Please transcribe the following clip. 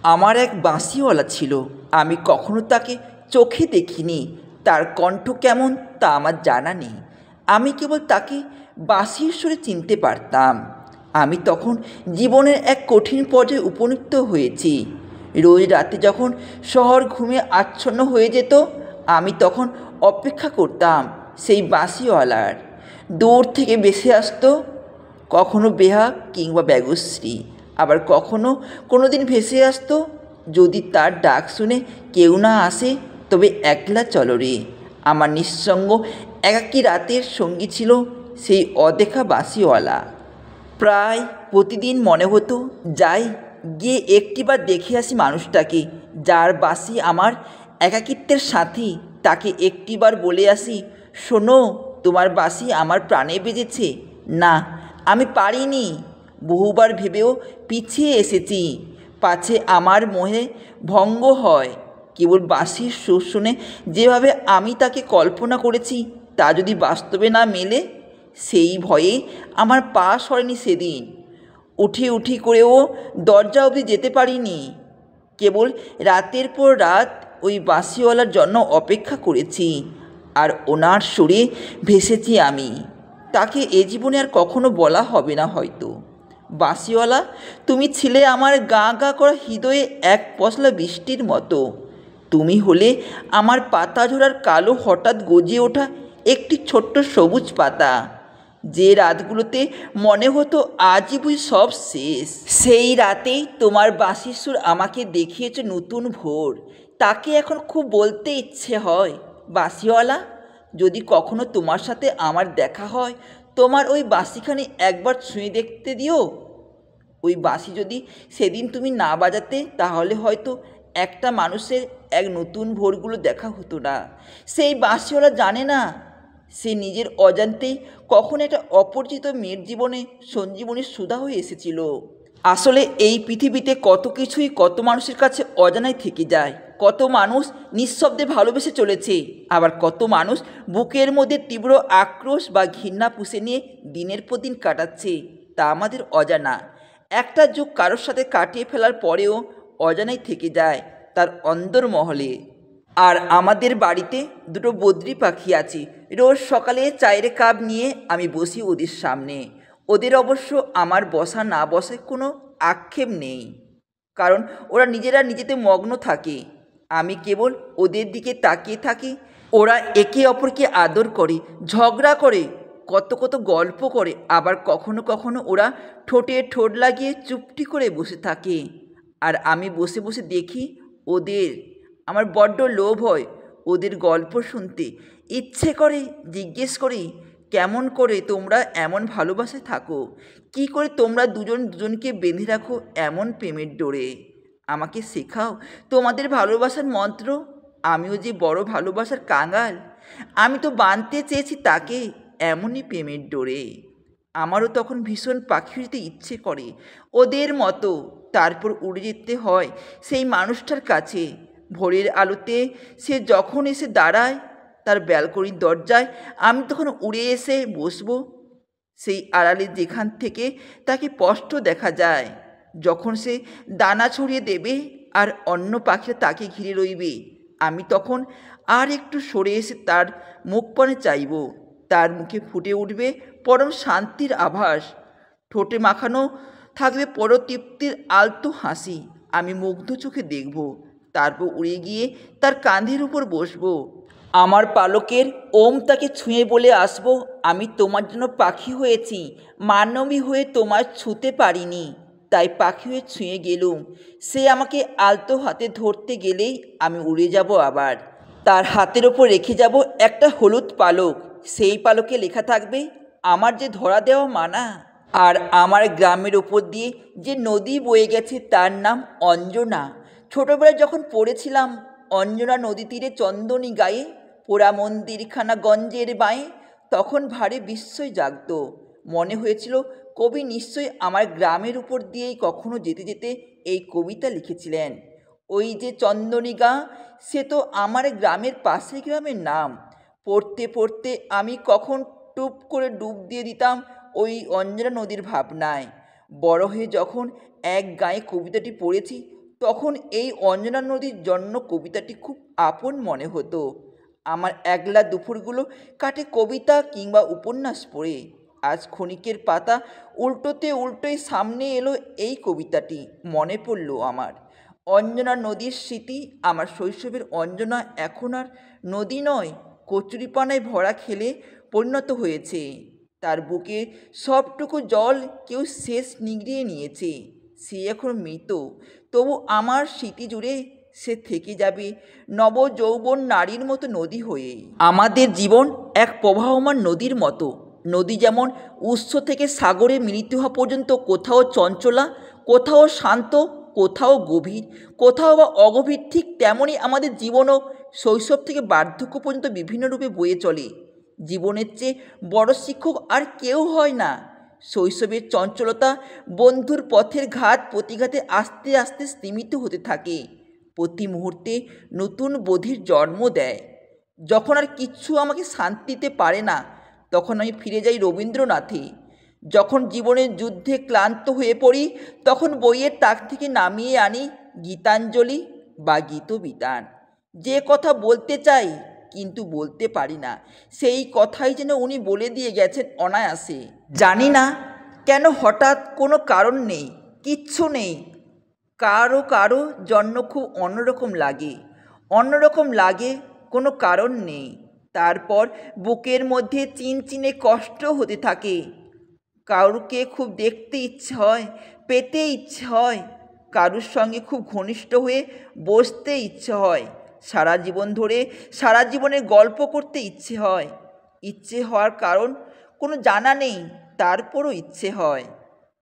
আমার এক বাঁশিওয়ালা ছিল। আমি কখনো তাকে চোখে দেখিনি। তার কণ্ঠ কেমন তা আমার জানা নেই। আমি কেবল তাকে বাঁশির সুরে চিনতে পারতাম। আমি তখন জীবনের এক কঠিন পর্যায়ে উপনীত হয়েছি। রোজ রাতে যখন শহর ঘুমে আচ্ছন্ন হয়ে যেত, আমি তখন অপেক্ষা করতাম সেই বাঁশিওয়ালার। দূর থেকে ভেসে আসতো কখনো বেহাগ কিংবা ব্যগশ্রী, আবার কখনো কোনো দিন ভেসে আসতো, যদি তার ডাক শুনে কেউ না আসে তবে একলা চলো রে। আমার নিঃসঙ্গ একাকী রাতের সঙ্গী ছিল সেই অদেখা বাঁশিওয়ালা। প্রায় প্রতিদিন মনে হতো যাই গিয়ে একটিবার দেখে আসি মানুষটাকে, যার বাঁশি আমার একাকিত্বের সাথী। তাকে একটিবার বলে আসি, শোনো, তোমার বাঁশি আমার প্রাণে বেজেছে। না, আমি পারিনি। বহুবার ভেবেও পিছিয়ে এসেছি, পাছে আমার মোহে ভঙ্গ হয়। কেবল বাঁশির সুর শুনে যেভাবে আমি তাকে কল্পনা করেছি তা যদি বাস্তবে না মেলে, সেই ভয়ে আমার পা সরেনি সেদিন। উঠি উঠি করেও দরজা অবধি যেতে পারিনি। কেবল রাতের পর রাত ওই বাঁশিওয়ালার জন্য অপেক্ষা করেছি, আর ওনার সুরে ভেসেছি আমি। তাকে এ জীবনে আর কখনো বলা হবে না হয়তো। বাঁশিওয়ালা, তুমি ছিলে আমার গা গা করা হৃদয়ে এক পশলা বৃষ্টির মতো। তুমি হলে আমার পাতা ঝরার কালো হঠাৎ গজে ওঠা একটি ছোট্ট সবুজ পাতা, যে রাতগুলোতে মনে হতো আজই বুঝি সব শেষ। সেই রাতেই তোমার বাঁশির সুর আমাকে দেখিয়েছে নতুন ভোর। তাকে এখন খুব বলতে ইচ্ছে হয়, বাঁশিওয়ালা, যদি কখনো তোমার সাথে আমার দেখা হয়, তোমার ওই বাঁশিখানি একবার ছুঁয়ে দেখতে দিও। ওই বাঁশি যদি সেদিন তুমি না বাজাতে, তাহলে হয়তো একটা মানুষের এক নতুন ভোরগুলো দেখা হতো না। সেই বাঁশিওয়ালা জানে না, সে নিজের অজান্তেই কখন একটা অপরিচিত মেয়ের জীবনে সঞ্জীবনীর সুধা হয়ে এসেছিল। আসলে এই পৃথিবীতে কত কিছুই কত মানুষের কাছে অজানাই থেকে যায়। কত মানুষ নিঃশব্দে ভালোবেসে চলেছে, আবার কত মানুষ বুকের মধ্যে তীব্র আক্রোশ বা ঘৃণা পুষে নিয়ে দিনের পর দিন কাটাচ্ছে, তা আমাদের অজানা। একটা যুগ কারোর সাথে কাটিয়ে ফেলার পরেও অজানাই থেকে যায় তার অন্দরমহলে। আর আমাদের বাড়িতে দুটো বদ্রি পাখি আছে। রোজ সকালে চায়ের কাপ নিয়ে আমি বসি ওদের সামনে। ওদের অবশ্য আমার বসা না বসায় কোনো আক্ষেপ নেই, কারণ ওরা নিজেরা নিজেতে মগ্ন থাকে। আমি কেবল ওদের দিকে তাকিয়ে থাকি। ওরা একে অপরকে আদর করে, ঝগড়া করে, কত কত গল্প করে, আবার কখনো কখনো ওরা ঠোঁটে ঠোঁট লাগিয়ে চুপটি করে বসে থাকে। আর আমি বসে বসে দেখি ওদের। আমার বড্ড লোভ হয় ওদের গল্প শুনতে। ইচ্ছে করে জিজ্ঞেস করি, কেমন করে তোমরা এমন ভালোবাসায় থাকো? কি করে তোমরা দুজন দুজনকে বেঁধে রাখো এমন প্রেমের ডোরে? আমাকে শেখাও তোমাদের ভালোবাসার মন্ত্র। আমিও যে বড় ভালোবাসার কাঙাল। আমি তো বাঁধতে চেয়েছি তাকে এমনই প্রেমের ডোরে। আমারও তখন ভীষণ পাখি হতে ইচ্ছে করে ওদের মতো। তারপর উড়ে যেতে হয় সেই মানুষটার কাছে। ভোরের আলোতে সে যখন এসে দাঁড়ায় তার ব্যালকনির দরজায়, আমি তখন উড়ে এসে বসবো সেই আড়ালে, যেখান থেকে তাকে স্পষ্ট দেখা যায়। যখন সে দানা ছড়িয়ে দেবে আর অন্য পাখিরা তাকে ঘিরে রইবে, আমি তখন আর একটু সরে এসে তার মুখপানে চাইব। তার মুখে ফুটে উঠবে পরম শান্তির আভাস, ঠোঁটে মাখানো থাকবে পরতৃপ্তির আলতো হাসি। আমি মুগ্ধ চোখে দেখব, তারপর উড়ে গিয়ে তার কাঁধের উপর বসবো। আমার পালকের ওম তাকে ছুঁয়ে বলে আসবো, আমি তোমার জন্য পাখি হয়েছি, মানবী হয়ে তোমায় ছুঁতে পারিনি, তাই পাখি হয়ে ছুঁয়ে গেলুম। সে আমাকে আলতো হাতে ধরতে গেলেই আমি উড়ে যাব আবার। তার হাতের ওপর রেখে যাব একটা হলুদ পালক। সেই পালকে লেখা থাকবে আমার যে ধরা দেওয়া মানা। আর আমার গ্রামের ওপর দিয়ে যে নদী বয়ে গেছে তার নাম অঞ্জনা। ছোটোবেলায় যখন পড়েছিলাম, অঞ্জনা নদী তীরে চন্দনী গায়ে, পোড়া মন্দিরখানা গঞ্জের বাঁয়ে, তখন ভারী বিস্ময় জাগত। মনে হয়েছিল কবি নিশ্চয়ই আমার গ্রামের উপর দিয়েই কখনো যেতে যেতে এই কবিতা লিখেছিলেন। ওই যে চন্দনী গাঁ, সে তো আমার গ্রামের পাশের গ্রামের নাম। পড়তে পড়তে আমি কখন টুপ করে ডুব দিয়ে দিতাম ওই অঞ্জনা নদীর ভাবনায়। বড় হয়ে যখন এক গায়ে কবিতাটি পড়েছি, তখন এই অঞ্জনা নদীর জন্য কবিতাটি খুব আপন মনে হতো। আমার একলা দুপুরগুলো কাটে কবিতা কিংবা উপন্যাস পড়ে। আজ ক্ষণিকের পাতা উল্টোতে উল্টোই সামনে এলো এই কবিতাটি, মনে পড়ল আমার অঞ্জনা নদীর স্মৃতি। আমার শৈশবের অঞ্জনা এখন আর নদী নয়, কচুরিপানায় ভরা খেলে পরিণত হয়েছে। তার বুকে সবটুকু জল কেউ শেষ নিগড়িয়ে নিয়েছে। সে এখন মৃত, তবু আমার স্মৃতি জুড়ে সে থেকে যাবে নবযৌবন নারীর মতো নদী হয়ে। আমাদের জীবন এক প্রবাহমান নদীর মতো। নদী যেমন উৎস থেকে সাগরে মিলিত হওয়া পর্যন্ত কোথাও চঞ্চলা, কোথাও শান্ত, কোথাও গভীর, কোথাও বা অগভীর, ঠিক তেমনই আমাদের জীবনও শৈশব থেকে বার্ধক্য পর্যন্ত বিভিন্ন রূপে বয়ে চলে। জীবনের চেয়ে বড় শিক্ষক আর কেউ হয় না। শৈশবের চঞ্চলতা বন্ধুর পথের ঘাত প্রতিঘাতে আস্তে আস্তে স্তীমিত হতে থাকে, প্রতি মুহূর্তে নতুন বোধির জন্ম দেয়। যখন আর কিচ্ছু আমাকে শান্তি দিতে পারে না, তখন আমি ফিরে যাই রবীন্দ্রনাথে। যখন জীবনের যুদ্ধে ক্লান্ত হয়ে পড়ি, তখন বইয়ের তাক থেকে নামিয়ে আনি গীতাঞ্জলি বা গীতবিতান। যে কথা বলতে চাই কিন্তু বলতে পারি না, সেই কথাই যেন উনি বলে দিয়ে গেছেন অনায়াসে। জানি না কেন হঠাৎ কোনো কারণ নেই, কিচ্ছু নেই, কারো কারো জন্য খুব অন্যরকম লাগে, অন্যরকম লাগে, কোনো কারণ নেই। তারপর বুকের মধ্যে চিনচিনে কষ্ট হতে থাকে। কারুকে খুব দেখতে ইচ্ছে হয়, পেতে ইচ্ছে হয়, কারুর সঙ্গে খুব ঘনিষ্ঠ হয়ে বসতে ইচ্ছে হয়, সারা জীবন ধরে সারা জীবনের গল্প করতে ইচ্ছে হয়। ইচ্ছে হওয়ার কারণ কোনো জানা নেই, তারপরও ইচ্ছে হয়।